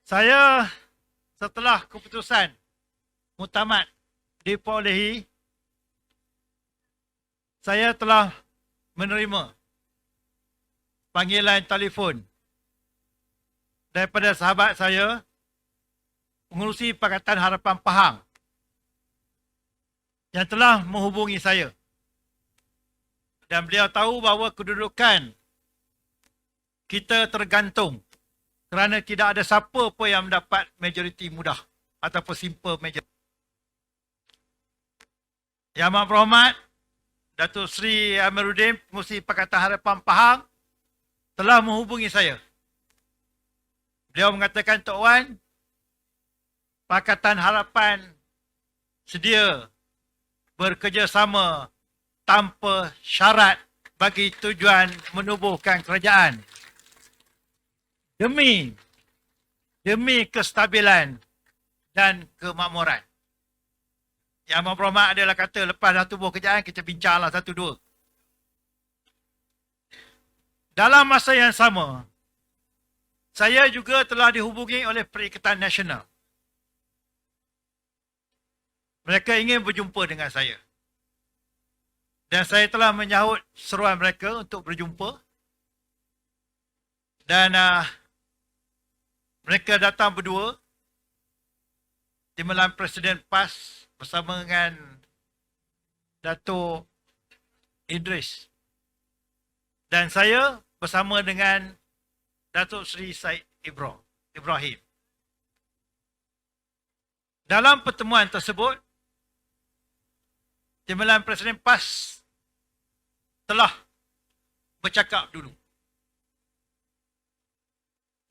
Saya setelah keputusan muktamad diperolehi, saya telah menerima panggilan telefon daripada sahabat saya, pengurusi Pakatan Harapan Pahang, yang telah menghubungi saya. Dan beliau tahu bahawa kedudukan kita tergantung kerana tidak ada siapa pun yang mendapat majoriti mudah ataupun simple majoriti. Yang amat berhormat, Datuk Seri Amiruddin, Pengerusi Pakatan Harapan Pahang, telah menghubungi saya. Beliau mengatakan, Tok Wan, Pakatan Harapan sedia bekerjasama tanpa syarat bagi tujuan menubuhkan kerajaan demi kestabilan dan kemakmuran. Yang amat berhormat adalah kata, lepas dah tubuh kerajaan, kita bincanglah satu dua. Dalam masa yang sama, saya juga telah dihubungi oleh Perikatan Nasional. Mereka ingin berjumpa dengan saya. Dan saya telah menyahut seruan mereka untuk berjumpa. Dan mereka datang berdua, Timbalan Presiden PAS bersama dengan Datuk Idris. Dan saya bersama dengan Datuk Seri Syed Ibrahim. Dalam pertemuan tersebut, Timbalan Presiden PAS telah bercakap dulu.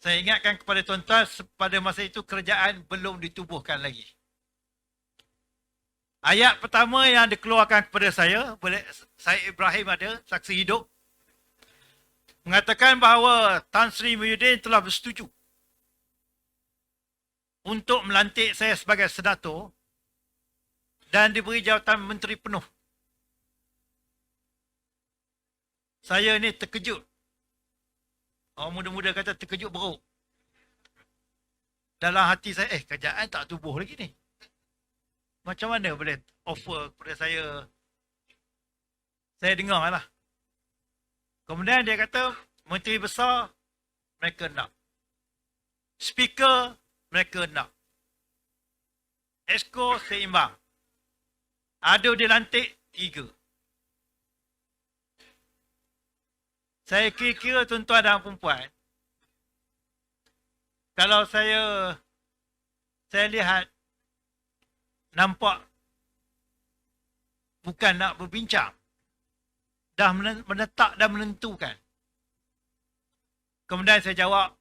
Saya ingatkan kepada tuan-tuan, pada masa itu kerajaan belum ditubuhkan lagi. Ayat pertama yang dikeluarkan kepada saya, Syed Ibrahim ada, saksi hidup, mengatakan bahawa Tan Sri Muhyiddin telah bersetuju untuk melantik saya sebagai senator dan diberi jawatan menteri penuh. Saya ni terkejut. Orang muda-muda kata terkejut beruk. Dalam hati saya, kerajaan tak tubuh lagi ni. Macam mana boleh offer kepada saya? Saya dengar lah. Kemudian dia kata, menteri besar, mereka nak. Speaker, mereka nak. Exco seimbang. Ada dilantik 3. Saya kira-kira tuan-tuan dan perempuan, kalau saya lihat, nampak bukan nak berbincang, dah menetap dan menentukan. Kemudian saya jawab,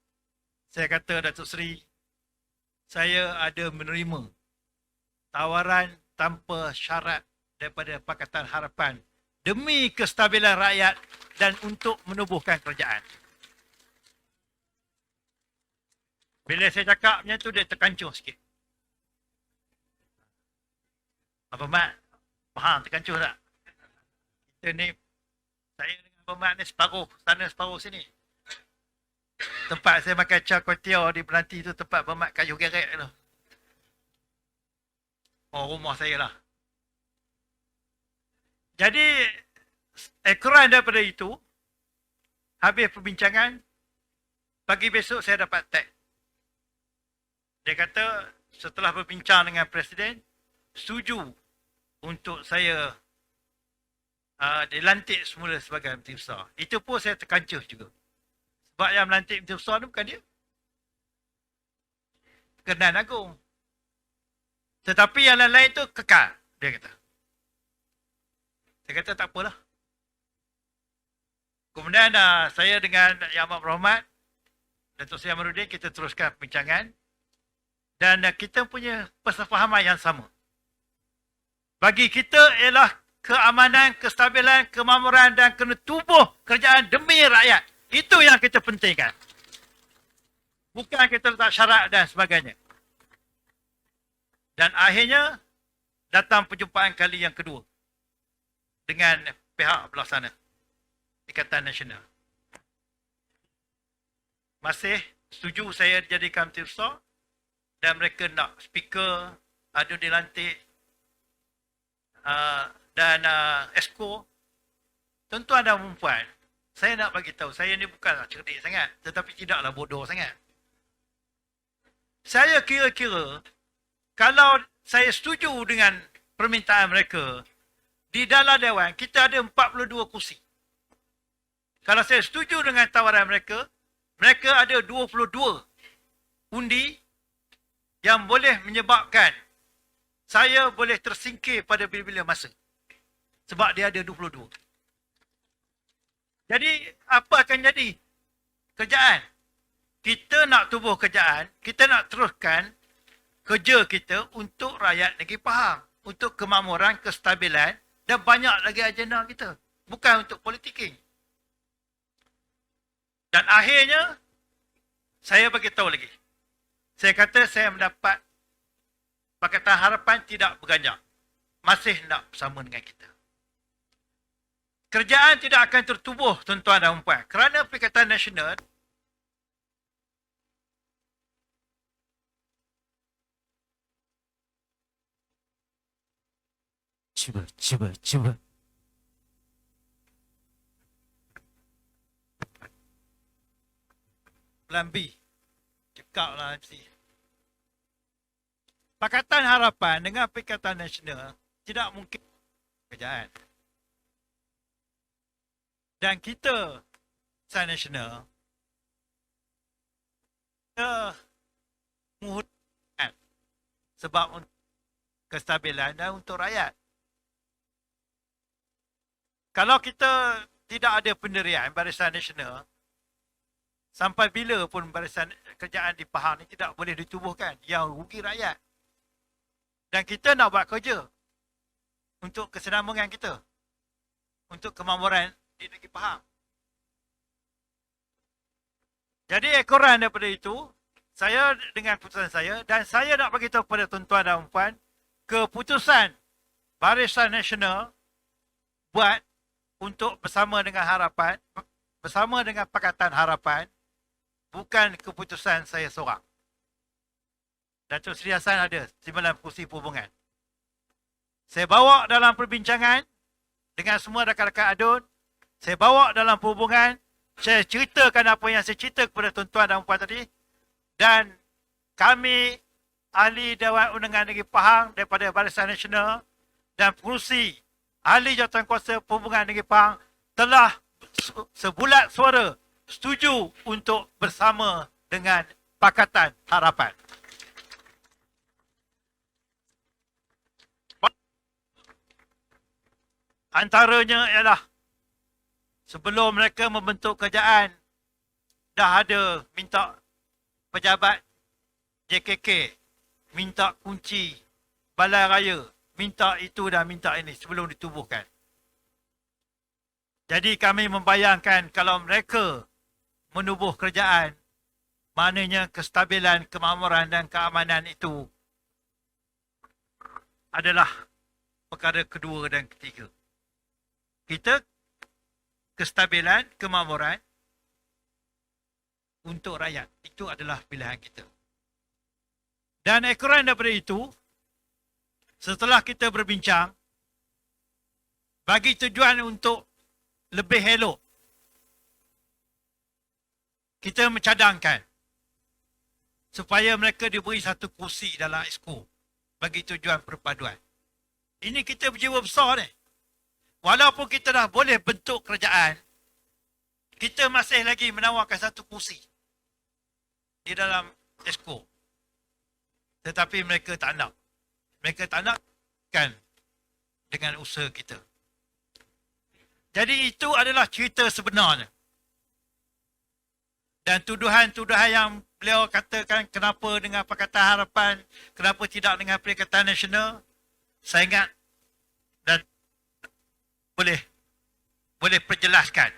saya kata, Datuk Seri, saya ada menerima tawaran tanpa syarat daripada Pakatan Harapan demi kestabilan rakyat dan untuk menubuhkan kerajaan. Bila saya cakap macam tu, dia terkancung sikit. Apa Mat? Faham terkancung tak? Kita ni, saya dengan Abang Mat ni separuh sana separuh sini. Tempat saya makan char kway teow di Belanti tu, tempat Abang Mat kayu gerek tu. Oh, rumah saya lah. Jadi, kurang daripada itu, habis perbincangan, pagi besok saya dapat teks. Dia kata, setelah berbincang dengan Presiden, setuju untuk saya dilantik semula sebagai Menteri Besar. Itu pun saya terkancuh juga. Sebab yang melantik Menteri Besar tu bukan dia. Kenan Agung. Tetapi yang lain-lain tu kekal, dia kata. Saya kata tak apalah. Kemudian saya dengan Yang Amat Berhormat, Datuk Seri Amiruddin, kita teruskan perbincangan. Dan kita punya persefahaman yang sama. Bagi kita ialah keamanan, kestabilan, kemakmuran dan kena tubuh kerajaan demi rakyat. Itu yang kita pentingkan. Bukan kita letak syarat dan sebagainya. Dan akhirnya, datang perjumpaan kali yang kedua dengan pihak belah sana, Ikatan Nasional. Masih setuju saya dijadikan Menteri Besar dan mereka nak speaker, ada dilantik dan esko, tuan-tuan dan perempuan, saya nak bagi tahu, saya ni bukanlah cerdik sangat, tetapi tidaklah bodoh sangat. Saya kira-kira, kalau saya setuju dengan permintaan mereka, di dalam Dewan, kita ada 42 kursi. Kalau saya setuju dengan tawaran mereka, mereka ada 22 undi yang boleh menyebabkan saya boleh tersingkir pada bila-bila masa. Sebab dia ada 22. Jadi, apa akan jadi? Kerjaan. Kita nak tubuh kerjaan, kita nak teruskan kerja kita untuk rakyat negeri Pahang. Untuk kemakmuran, kestabilan dan banyak lagi agenda kita. Bukan untuk politiking. Dan akhirnya, saya bagi tahu lagi. Saya kata saya mendapat Pakatan Harapan tidak berganjak. Masih nak bersama dengan kita. Kerjaan tidak akan tertubuh, tuan-tuan dan puan. Kerana Perikatan Nasional Cuba. Plan B. Cekap lah MC. Pakatan Harapan dengan Perikatan Nasional tidak mungkin kerjaan. Dan kita, Pakatan Nasional, kita menghutang sebab untuk kestabilan dan untuk rakyat. Kalau kita tidak ada pendirian Barisan Nasional, sampai bila pun barisan kerjaan di Pahang ni tidak boleh ditubuhkan. Yang rugi rakyat. Dan kita nak buat kerja untuk kesenambungan kita. Untuk kemakmuran di negeri Pahang. Jadi ekoran daripada itu, saya dengan keputusan saya, dan saya nak beritahu kepada tuan-tuan dan puan, keputusan Barisan Nasional buat untuk bersama dengan Harapan, bersama dengan Pakatan Harapan, bukan keputusan saya seorang. Datuk Seri Hassan ada 9 kursi perhubungan. Saya bawa dalam perbincangan dengan semua rakan-rakan ADUN, saya bawa dalam perhubungan, saya ceritakan apa yang saya cerita kepada tuan-tuan dan puan tadi, dan kami, Ahli Dewan Undangan Negeri Pahang daripada Barisan Nasional dan pengurusi Ahli Jawatankuasa Perhubungan Negeri Pahang telah sebulat suara setuju untuk bersama dengan Pakatan Harapan. Antaranya ialah sebelum mereka membentuk kerajaan, dah ada minta pejabat JKK, minta kunci balai raya, minta itu dan minta ini sebelum ditubuhkan. Jadi kami membayangkan kalau mereka menubuh kerajaan, maknanya kestabilan, kemakmuran dan keamanan itu adalah perkara kedua dan ketiga. Kita kestabilan, kemakmuran untuk rakyat. Itu adalah pilihan kita. Dan ekoran daripada itu, setelah kita berbincang, bagi tujuan untuk lebih elok, kita mencadangkan supaya mereka diberi satu kursi dalam exco bagi tujuan perpaduan. Ini kita berjiwa besar ni. Walaupun kita dah boleh bentuk kerajaan, kita masih lagi menawarkan satu kursi di dalam exco. Tetapi mereka tak nak. Mereka tak nak kan dengan usaha kita. Jadi itu adalah cerita sebenarnya. Dan tuduhan-tuduhan yang beliau katakan kenapa dengan Pakatan Harapan, kenapa tidak dengan Perikatan Nasional, saya ingat dan boleh perjelaskan